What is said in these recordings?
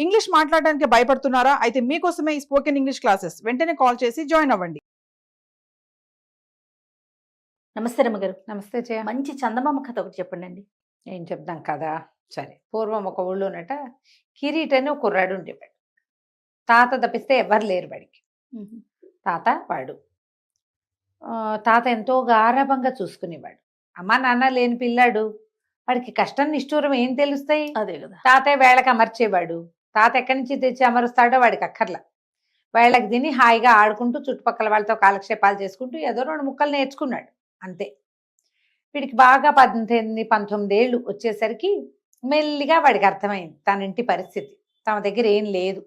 English మాట్లాడడానికి భయపడుతున్నారా? అయితే మీకోసమే ఈ స్పోకెన్ ఇంగ్లీష్ క్లాసెస్. వెంటనే కాల్ చేసి జాయిన్ అవ్వండి. నమస్తే రమ్మగారు. నమస్తే జయ. మంచి చందమామ కథ ఒకటి చెప్పండి. ఏం చెప్దాం కదా. సరే, పూర్వం ఒక ఊళ్ళోనట కిరీట్ అని ఒక కుర్రాడు ఉండేవాడు. తాత తప్పిస్తే ఎవరు లేరు వాడికి. తాత వాడు తాత ఎంతో గారాభంగా చూసుకునేవాడు. అమ్మా నాన్న లేని పిల్లాడు, వాడికి కష్టం నిష్ఠూరం ఏం తెలుస్తాయి? అదే కదా. తాతయ్య వేళకు అమర్చేవాడు. తాత ఎక్కడి నుంచి తెచ్చి అమరుస్తాడో వాడికి అక్కర్లా. వేళకి తిని హాయిగా ఆడుకుంటూ చుట్టుపక్కల వాళ్ళతో కాలక్షేపాలు చేసుకుంటూ ఏదో 2 ముక్కలు నేర్చుకున్నాడు అంతే. వీడికి బాగా 18-19 ఏళ్ళు వచ్చేసరికి మెల్లిగా వాడికి అర్థమైంది తన ఇంటి పరిస్థితి. తమ దగ్గర ఏం లేదు.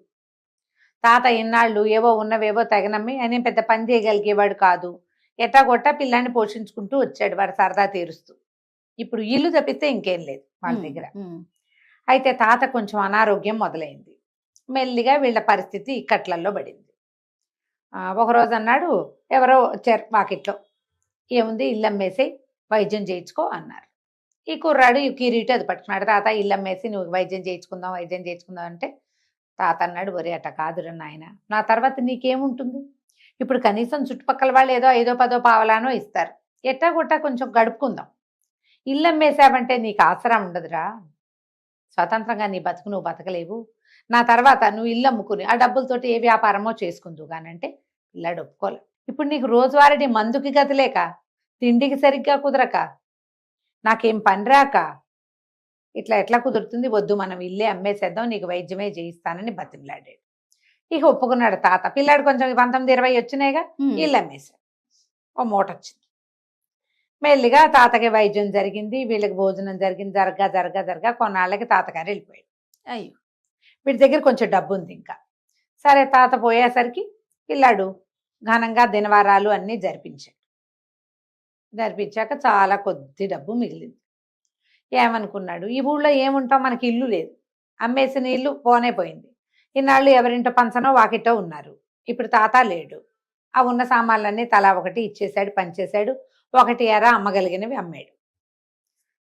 తాత ఇన్నాళ్ళు ఏవో ఉన్నవేవో తెగనమ్మి ఆయన పెద్ద పని చేయగలిగేవాడు కాదు. ఎట్టాగొట్టా పిల్లాన్ని పోషించుకుంటూ వచ్చాడు వాడు సరదా తీరుస్తూ. ఇప్పుడు ఇల్లు తప్పిస్తే ఇంకేం లేదు వాళ్ళ దగ్గర. అయితే తాత కొంచెం అనారోగ్యం మొదలైంది. మెల్లిగా వీళ్ళ పరిస్థితి ఇక్కట్లలో పడింది. ఒకరోజు అన్నాడు, ఎవరో వచ్చారు వాకిట్లో, ఏముంది ఇల్లు అమ్మేసి వైద్యం చేయించుకో అన్నారు. ఈ కుర్రాడు ఈ కిరీటి అది పట్టుకున్నాడు. తాత ఇల్లు అమ్మేసి నువ్వు వైద్యం చేయించుకుందాం అంటే తాత అన్నాడు, ఒరే అట్ట కాదురా నాయన, నా తర్వాత నీకేముంటుంది? ఇప్పుడు కనీసం చుట్టుపక్కల వాళ్ళు ఏదో 5-10 పావలానో ఇస్తారు, ఎట్టాగొట్టా కొంచెం గడుపుకుందాం. ఇల్లు అమ్మేసావంటే నీకు ఆసరా ఉండదురా. స్వతంత్రంగా నీ బతుకు నువ్వు బతకలేవు. నా తర్వాత నువ్వు ఇల్లు అమ్ముకుని ఆ డబ్బులతోటి ఏ వ్యాపారమో చేసుకుందు కానంటే పిల్లాడు ఒప్పుకోలే. ఇప్పుడు నీకు రోజువారీ మందుకి గతిలేక, తిండికి సరిగ్గా కుదరక, నాకేం పని రాక ఇట్లా ఎట్లా కుదురుతుంది? వద్దు, మనం ఇల్లే అమ్మేసేద్దాం, నీకు వైద్యమే చేయిస్తానని బతిమలాడాడు. ఇక ఒప్పుకున్నాడు తాత. పిల్లాడు కొంచెం 19-20 వచ్చినాయిగా, ఇల్లు అమ్మేశాడు. ఓ మూట వచ్చింది. మెల్లిగా తాతకి వైద్యం జరిగింది, వీళ్ళకి భోజనం జరిగింది. జరగా కొన్నాళ్ళకి తాతగారు వెళ్ళిపోయాడు. అయ్యో, వీడి దగ్గర కొంచెం డబ్బు ఉంది ఇంకా. సరే, తాత పోయేసరికి పిల్లాడు ఘనంగా దినవారాలు అన్నీ జరిపించాక చాలా కొద్ది డబ్బు మిగిలింది. ఏమనుకున్నాడు, ఈ ఊళ్ళో ఏముంటాం, మనకి ఇల్లు లేదు, అమ్మేసిన ఇల్లు పోనే పోయింది. ఇన్నాళ్ళు ఎవరింటో పంచనో వాకిటో ఉన్నారు. ఇప్పుడు తాత లేడు. ఆ ఉన్న సామాన్లన్నీ తలా ఒకటి ఇచ్చేశాడు, పంచేశాడు. 1 ఎర అమ్మగలిగినవి అమ్మాడు.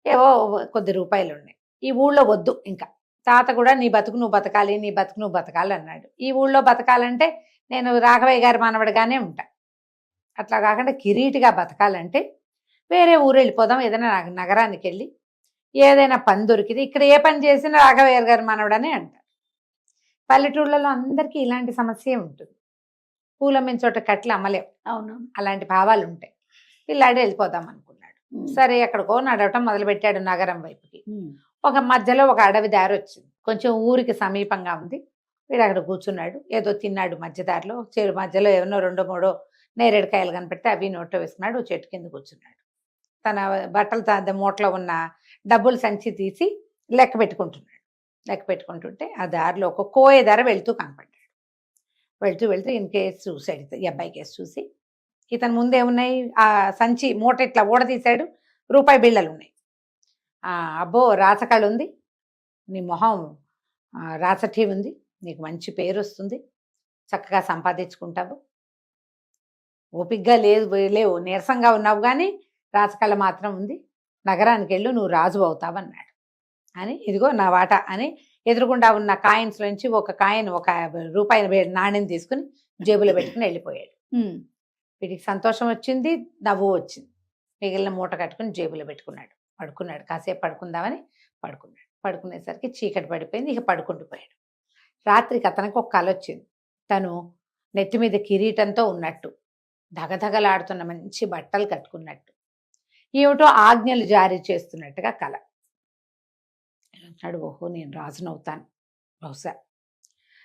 ఏవో కొద్ది రూపాయలు ఉన్నాయి. ఈ ఊళ్ళో వద్దు ఇంకా. తాత కూడా నీ బతుకు నువ్వు బతకాలి అన్నాడు. ఈ ఊళ్ళో బతకాలంటే నేను రాఘవయ్య గారి మనవడిగానే ఉంటా. అట్లా కాకుండా కిరీటిగా బతకాలంటే వేరే ఊరు వెళ్ళిపోదాం, ఏదైనా నగరానికి వెళ్ళి ఏదైనా పని దొరికింది. ఇక్కడ ఏ పని చేసినా రాఘవయ్య గారి మనవడనే అంటారు. పల్లెటూళ్ళలో అందరికీ ఇలాంటి సమస్య ఉంటుంది. పూలమ్మిన చోట కట్లు అమ్మలేం. అవును, అలాంటి భావాలు ఉంటాయి. పిల్లాడు వెళ్ళిపోదాం అనుకున్నాడు. సరే, ఎక్కడికో నడవటం మొదలుపెట్టాడు నగరం వైపుకి. ఒక మధ్యలో ఒక అడవి దారి వచ్చింది, కొంచెం ఊరికి సమీపంగా ఉంది. వీడు అక్కడ కూర్చున్నాడు, ఏదో తిన్నాడు మధ్యదారిలో. చెరు మధ్యలో ఏమో 2-3 నేరేడుకాయలు కనిపెడితే అవి నోట్లో వేసుకున్నాడు. చెట్టు కింద కూర్చున్నాడు. తన బట్టలు మూటలో ఉన్న డబ్బులు సంచి తీసి లెక్క పెట్టుకుంటుంటే ఆ దారిలో ఒక కోయ ధర వెళ్తూ కనపడ్డాడు. వెళ్తూ ఈయన కేసు చూశాడు, ఈ అబ్బాయి కేసు చూసి. ఇతని ముందేమున్నాయి, ఆ సంచి మూట ఇట్లా ఊడదీశాడు, రూపాయి బిళ్ళలు ఉన్నాయి. అబ్బో, రాచకళ ఉంది, నీ మొహం రాచఠీ ఉంది, నీకు మంచి పేరు వస్తుంది, చక్కగా సంపాదించుకుంటావు, ఓపిగ్గా లేవు, నీరసంగా ఉన్నావు, కానీ రాచకళ మాత్రం ఉంది, నగరానికి వెళ్ళు, నువ్వు రాజు అవుతావన్నాడు. అని ఇదిగో నా వాటా అని ఎదురుగుండా ఉన్న కాయిన్స్ నుంచి ఒక కాయిన్, ఒక రూపాయి నాణ్యం తీసుకుని జేబులో పెట్టుకుని వెళ్ళిపోయాడు. వీడికి సంతోషం వచ్చింది, నవ్వు వచ్చింది. మిగిలిన మూట కట్టుకుని జేబులో పెట్టుకున్నాడు. పడుకున్నాడు. కాసేపు పడుకుందామని పడుకునేసరికి చీకటి పడిపోయింది. ఇక పడుకుండిపోయాడు. రాత్రికి అతనికి ఒక కల వచ్చింది. తను నెత్తి మీద కిరీటంతో ఉన్నట్టు, ధగధగలాడుతున్న మంచి బట్టలు కట్టుకున్నట్టు, ఏమిటో ఆజ్ఞలు జారీ చేస్తున్నట్టుగా కల. అన్నాడు, ఓహో, నేను రాజునవుతాను. బహుశా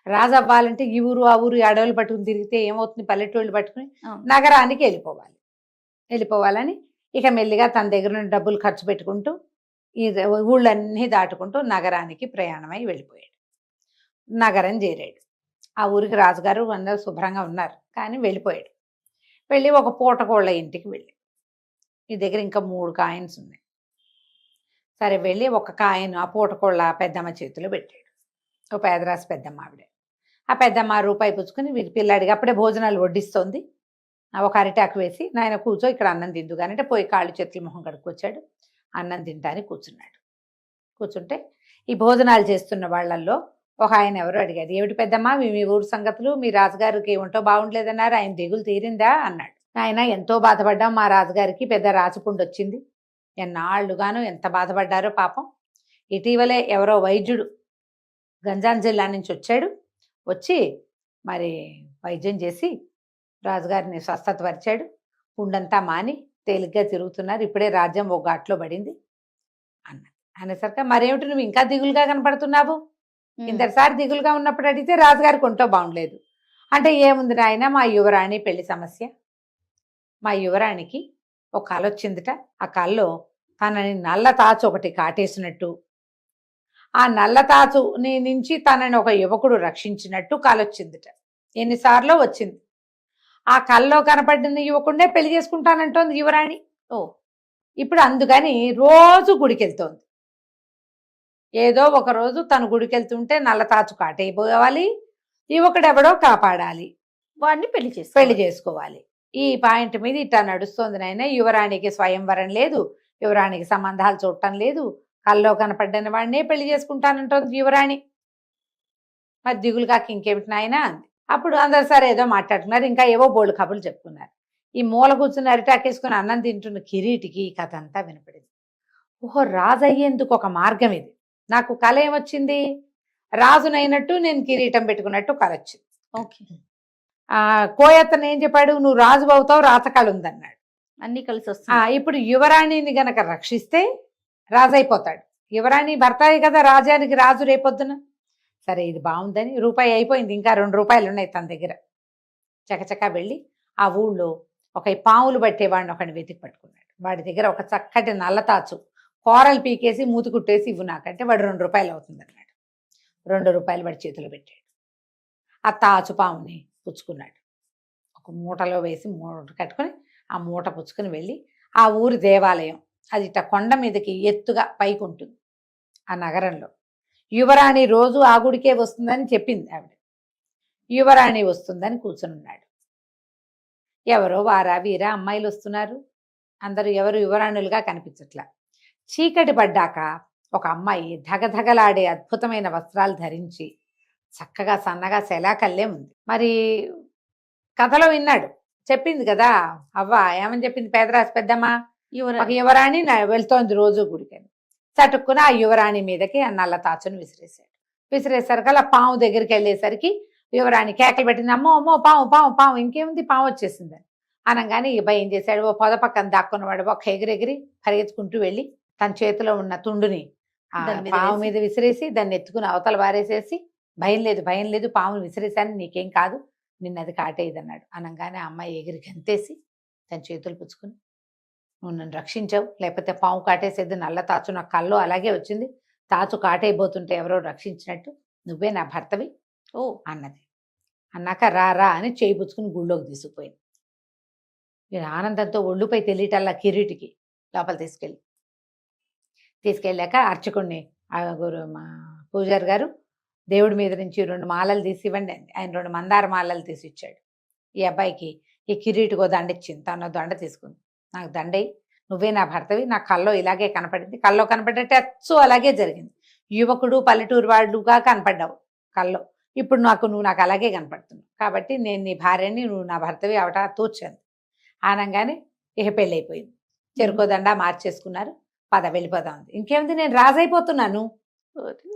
రాజు అవ్వాలంటే ఈ ఊరు ఆ ఊరు అడవులు పట్టుకుని తిరిగితే ఏమవుతుంది, పల్లెటూళ్ళు పట్టుకుని నగరానికి వెళ్ళిపోవాలని ఇక మెల్లిగా తన దగ్గర ఉన్న డబ్బులు ఖర్చు పెట్టుకుంటూ ఈ ఊళ్ళన్నీ దాటుకుంటూ నగరానికి ప్రయాణమై వెళ్ళిపోయాడు. నగరం చేరాడు. ఆ ఊరికి రాజుగారు అందరూ శుభ్రంగా ఉన్నారు, కానీ వెళ్ళిపోయాడు. వెళ్ళి ఒక పూటకోళ్ళ ఇంటికి వెళ్ళి, ఈ దగ్గర ఇంకా 3 కాయిన్స్ ఉన్నాయి. సరే, వెళ్ళి ఒక కాయిన్ ఆ పూటకోళ్ళ పెద్దమ్మ చేతిలో పెట్టాడు. ఒక పేదరాశి పెద్దమ్మ ఆవిడ. ఆ పెద్దమ్మ రూపాయి పుచ్చుకుని పిల్లాడికి అప్పుడే భోజనాలు వడ్డిస్తోంది. ఒక అరిటాకు వేసి, నాయన కూర్చో, ఇక్కడ అన్నం తిందుగానంటే పోయి కాళ్ళు చేతులు మొహం కడుక్కొచ్చాడు. అన్నం తింటానికి కూర్చుంటే ఈ భోజనాలు చేస్తున్న వాళ్ళల్లో ఒక ఆయన ఎవరో అడిగారు, ఏమిటి పెద్దమ్మా మీ ఊరు సంగతులు, మీ రాజుగారికి ఒంటో బాగుండలేదన్నారు, ఆయన దిగులు తీరిందా అన్నాడు. ఆయన ఎంతో బాధపడ్డాం, మా రాజుగారికి పెద్ద రాచపుండు వచ్చింది, ఎన్నాళ్ళుగాను ఎంత బాధపడ్డారో పాపం. ఇటీవలే ఎవరో వైద్యుడు గంజాం జిల్లా నుంచి వచ్చి మరి వైద్యం చేసి రాజుగారిని స్వస్థత పరిచాడు, పుండంతా మాని తేలిగ్గా తిరుగుతున్నారు, ఇప్పుడే రాజ్యం ఒక ఘాట్లో పడింది అన్నది. అనేసరికి మరేమిటి నువ్వు ఇంకా దిగులుగా కనపడుతున్నావు, ఇంతసారి దిగులుగా ఉన్నప్పుడు అడిగితే రాజుగారికి ఒంటో బాగుండలేదు అంటే, ఏముంది నాయన, మా యువరాణి పెళ్లి సమస్య. మా యువరాణికి ఒక కళ వచ్చిందిట, ఆ కళలో తనని నల్ల తాచు ఒకటి కాటేసినట్టు, ఆ నల్ల తాచు నుంచి తనని ఒక యువకుడు రక్షించినట్టు కళ వచ్చిందిట. ఎన్నిసార్లు వచ్చింది. ఆ కళ్ళలో కనపడిన యువకుడినే పెళ్లి చేసుకుంటానంటోంది యువరాణి. ఇప్పుడు అందుకని రోజు గుడికెళ్తోంది. ఏదో ఒక రోజు తను గుడికెళ్తుంటే నల్ల తాచు కాటైపోవాలి, యువకుడెవడో కాపాడాలి, వాడిని పెళ్లి చేసుకోవాలి. ఈ పాయింట్ మీద ఇట్లా నడుస్తోంది నాయన. యువరాణికి స్వయంవరం లేదు, యువరాణికి సంబంధాలు చూడటం లేదు, కల్లో కనపడ్డని వాడినే పెళ్లి చేసుకుంటానంటోంది యువరాణి. మరి దిగులు కాక ఇంకేమిటి నాయన అంది. అప్పుడు అందరు సరే ఏదో మాట్లాడుతున్నారు, ఇంకా ఏవో బోల్డ్ కబుర్లు చెప్పుకున్నారు. ఈ మూల కూర్చుని అరిటాకేసుకుని అన్నం తింటున్న కిరీటికి ఈ కథ అంతా వినపడింది. ఓహో, రాజు అయ్యేందుకు ఒక మార్గం ఇది. నాకు కళ ఏమొచ్చింది, రాజునైనట్టు నేను కిరీటం పెట్టుకున్నట్టు కళ వచ్చింది. ఓకే. కోయత్తను ఏం చెప్పాడు, నువ్వు రాజు అవుతావు, రాతకళ ఉందన్నాడు. అన్ని కలిసి వస్తాయి. ఇప్పుడు యువరాణిని గనక రక్షిస్తే రాజు అయిపోతాడు. యువరాణి భర్తాయి కదా రాజానికి రాజు రేపొద్దున. సరే ఇది బాగుందని రూపాయి అయిపోయింది, ఇంకా 2 రూపాయలు ఉన్నాయి తన దగ్గర. చకచకా వెళ్ళి ఆ ఊళ్ళో ఒక పాములు పట్టేవాడిని ఒకడిని వెతికి పట్టుకున్నాడు. వాడి దగ్గర ఒక చక్కటి నల్లతాచు కూరలు పీకేసి మూతి కుట్టేసి ఇవ్వు నాకంటే వాడు 2 రూపాయలు అవుతుంది అన్నాడు. 2 రూపాయలు వాడి చేతిలో పెట్టాడు. ఆ తాచు పాముని పుచ్చుకున్నాడు, ఒక మూటలో వేసి మూట కట్టుకుని ఆ మూట పుచ్చుకుని వెళ్ళి ఆ ఊరి దేవాలయం, అది ఇట్ట కొండ మీదకి ఎత్తుగా పైకి ఉంటుంది ఆ నగరంలో. యువరాణి రోజు ఆ గుడికే వస్తుందని చెప్పింది ఆవిడ. యువరాణి వస్తుందని కూర్చునున్నాడు. ఎవరో వారా వీరా అమ్మాయిలు వస్తున్నారు, అందరూ ఎవరు యువరాణులుగా కనిపించట్లా. చీకటి పడ్డాక ఒక అమ్మాయి ధగధగలాడే అద్భుతమైన వస్త్రాలు ధరించి చక్కగా సన్నగా శలాకల్లే ఉంది. మరి కథలో విన్నాడు, చెప్పింది కదా అవ్వ, ఏమని చెప్పింది పేదరాశి పెద్దమ్మ, ఒక యువరాణి వెళ్తోంది రోజు గుడికని. చటుక్కున ఆ యువరాణి మీదకి ఆ నల్ల తాచును విసిరేశాడు. విసిరేసరికి అలా పాము దగ్గరికి వెళ్ళేసరికి యువరాణి కేకలు పెట్టింది, అమ్మో అమ్మో పాము పాము పాము, ఇంకేముంది పాము వచ్చేసిందని అనగానే ఈ భయం చేశాడు. ఓ పొద పక్కన దాక్కున్నవాడు ఒక ఎగిరెగిరి పరిగెత్తుకుంటూ వెళ్ళి తన చేతిలో ఉన్న తుండుని ఆ పాము మీద విసిరేసి దాన్ని ఎత్తుకుని అవతల వారేసేసి, భయం లేదు భయం లేదు, పామును విసిరేశాను, నీకేం కాదు, నిన్నది కాటేదన్నాడు. అనగానే ఆ అమ్మాయి ఎగిరి గంతేసి తన చేతులు పుచ్చుకుని, నువ్వు నన్ను రక్షించావు, లేకపోతే పాము కాటేసేది, నల్ల తాచు నా కల్లో అలాగే వచ్చింది, తాచు కాటైపోతుంటే ఎవరో రక్షించినట్టు, నువ్వే నా భర్తవి అన్నది. అన్నాక రా అని చేయి పుచ్చుకుని గుళ్ళోకి తీసుకుపోయింది. ఆనందంతో ఒళ్ళుపై తెలియటల్లా కిరీటికి లోపల తీసుకెళ్ళాక అర్చకుడిని మా పూజారి గారు దేవుడి మీద నుంచి 2 మాలలు తీసి ఇవ్వండి అండి. ఆయన 2 మందార మాలలు తీసి ఇచ్చాడు. ఈ అబ్బాయికి ఈ కిరీటికో దండ ఇచ్చింది, తను దండ తీసుకుంది. నాకు దండయి, నువ్వే నా భర్తవి, నా కల్లో ఇలాగే కనపడింది, కల్లో కనపడ్డట్టే అచ్చు అలాగే జరిగింది, యువకుడు పల్లెటూరు వాడుగా కనపడ్డావు కల్లో, ఇప్పుడు నువ్వు నాకు అలాగే కనపడుతున్నావు, కాబట్టి నేను నీ భార్యని, నువ్వు నా భర్తవి అవట తూర్చంది అనగానే ఇక పెళ్ళి అయిపోయింది. చెరుకోదండ మార్చేసుకున్నారు, పద వెళ్ళిపోదాం ఉంది. ఇంకేముంది, నేను రాజైపోతున్నాను,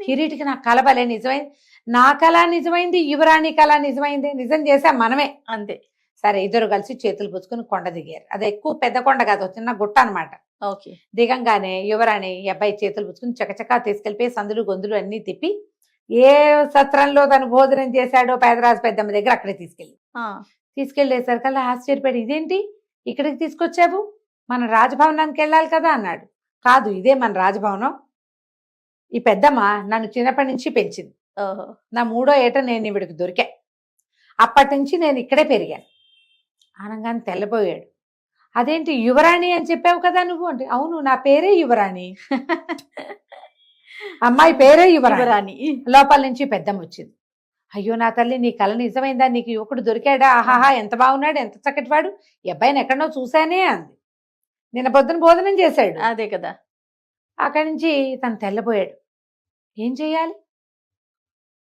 కిరీటికి నా కళ భలే నిజమైంది, నా కళ నిజమైంది, యువరాణి కళ నిజమైంది, నిజం చేసాం మనమే అంతే. సరే ఇద్దరు కలిసి చేతులు పుచ్చుకుని కొండ దిగారు. అది ఎక్కువ పెద్ద కొండ కాదు, చిన్న గుట్ట అనమాట. ఓకే. దిగంగానే యువరాణి ఈ అబ్బాయి చేతులు పుచ్చుకుని చకచకా తీసుకెళ్ళిపోయి సందులు గొంతులు అన్నీ తిప్పి ఏ సత్రంలో తను భోజనం చేశాడో పేదరాజు పెద్దమ్మ దగ్గర అక్కడే తీసుకెళ్ళేసరికల్లా ఆశ్చర్యపడి, ఇదేంటి ఇక్కడికి తీసుకొచ్చావు, మన రాజభవనానికి వెళ్ళాలి కదా అన్నాడు. కాదు, ఇదే మన రాజభవనం, ఈ పెద్దమ్మ నన్ను చిన్నప్పటి నుంచి పెంచింది, నా 3వ ఏట నేను ఇవిడికి దొరికా, అప్పటి నుంచి నేను ఇక్కడే పెరిగాను అనగానే తెల్లబోయాడు. అదేంటి యువరాణి అని చెప్పావు కదా నువ్వు అంటే, అవును నా పేరే యువరాణి, అమ్మాయి పేరే యువరాణి. లోపల నుంచి పెద్దమ్మ వచ్చింది. అయ్యో నా తల్లి, నీ కళ నిజమైందా, నీకు యువకుడు దొరికాడా, ఆహాహా ఎంత బాగున్నాడు, ఎంత చక్కటివాడు, ఈ అబ్బాయిని ఎక్కడో చూశానే అంది. నిన్న పొద్దున భోజనం చేశాడు. అదే కదా. అక్కడి నుంచి తను తెల్లబోయాడు. ఏం చెయ్యాలి,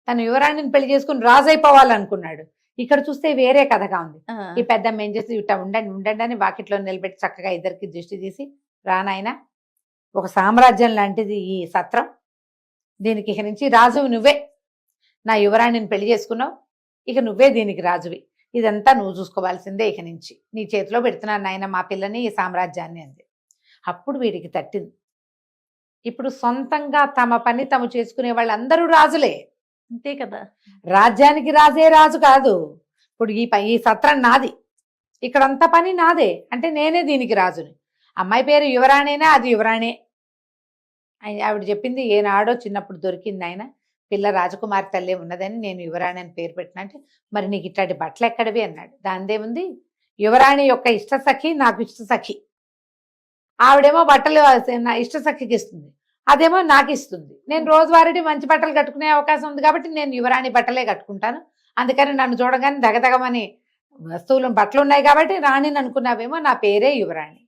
తను యువరాణిని పెళ్లి చేసుకుని రాజు అయిపోవాలనుకున్నాడు. ఇక్కడ చూస్తే వేరే కథగా ఉంది. ఈ పెద్దమ్మ ఏం చేసి ఇట్లా ఉండండి ఉండండి అని వాకిట్లో నిలబెట్టి చక్కగా ఇద్దరికి దృష్టి తీసి, రానాయన ఒక సామ్రాజ్యం లాంటిది ఈ సత్రం, దీనికి ఇక నుంచి రాజువి నువ్వే. నా యువరాణిని పెళ్లి చేసుకున్నావు, ఇక నువ్వే దీనికి రాజువి, ఇదంతా నువ్వు చూసుకోవాల్సిందే, ఇక నుంచి నీ చేతిలో పెడుతున్నాను నాయన మా పిల్లని, ఈ సామ్రాజ్యాన్ని అంది. అప్పుడు వీడికి తట్టింది. ఇప్పుడు సొంతంగా తమ పని తాము చేసుకునే వాళ్ళందరూ రాజులే. అంతే కదా. రాజ్యానికి రాజే రాజు కాదు. ఇప్పుడు ఈ సత్రం నాది, ఇక్కడంతా పని నాదే, అంటే నేనే దీనికి రాజుని. అమ్మాయి పేరు యువరాణేనా, అది యువరాణే. ఆవిడ చెప్పింది, ఏనాడో చిన్నప్పుడు దొరికింది ఆయన పిల్ల రాజకుమారి తల్లే ఉన్నదని నేను యువరాణి అని పేరు పెట్టిన. అంటే మరి నీకు ఇట్లాంటి బట్టలు ఎక్కడివి అన్నాడు. దానిదేముంది, యువరాణి యొక్క ఇష్ట సఖి నాకు ఇష్ట సఖి. ఆవిడేమో బట్టలు నా ఇష్ట సఖికి ఇస్తుంది, అదేమో నాకు ఇస్తుంది. నేను రోజువారీ మంచి బట్టలు కట్టుకునే అవకాశం ఉంది కాబట్టి నేను యువరాణి బట్టలే కట్టుకుంటాను. అందుకని నన్ను చూడగానే దగదగమని వస్తువులు బట్టలు ఉన్నాయి కాబట్టి రాణిని అనుకున్నావేమో, నా పేరే యువరాణి.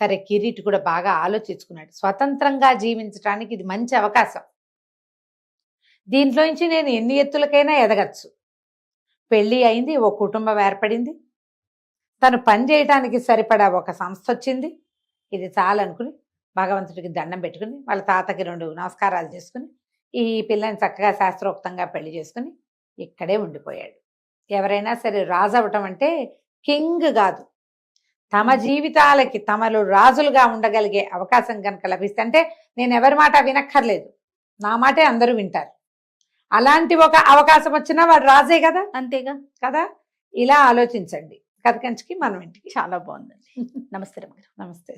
సరే, కిరీట్ కూడా బాగా ఆలోచించుకున్నాడు. స్వతంత్రంగా జీవించడానికి ఇది మంచి అవకాశం, దీంట్లోంచి నేను ఎన్ని ఎత్తులకైనా ఎదగచ్చు. పెళ్ళి అయింది, ఓ కుటుంబం ఏర్పడింది, తను పని చేయడానికి సరిపడా ఒక సంస్థ వచ్చింది. ఇది చాలనుకుని భగవంతుడికి దండం పెట్టుకుని వాళ్ళ తాతకి 2 నమస్కారాలు చేసుకుని ఈ పిల్లని చక్కగా శాస్త్రోక్తంగా పెళ్లి చేసుకుని ఇక్కడే ఉండిపోయాడు. ఎవరైనా సరే రాజు అవటం అంటే కింగ్ కాదు, తమ జీవితాలకి తమలు రాజులుగా ఉండగలిగే అవకాశం కనుక లభిస్తే, అంటే నేను ఎవరి మాట వినక్కర్లేదు, నా మాటే అందరూ వింటారు, అలాంటి ఒక అవకాశం వచ్చినా వాడు రాజే కదా. అంతేగా కదా. ఇలా ఆలోచించండి. కథ కంచికి మనం ఇంటికి. చాలా బాగుందండి. నమస్తే రమ్య గారు. నమస్తే.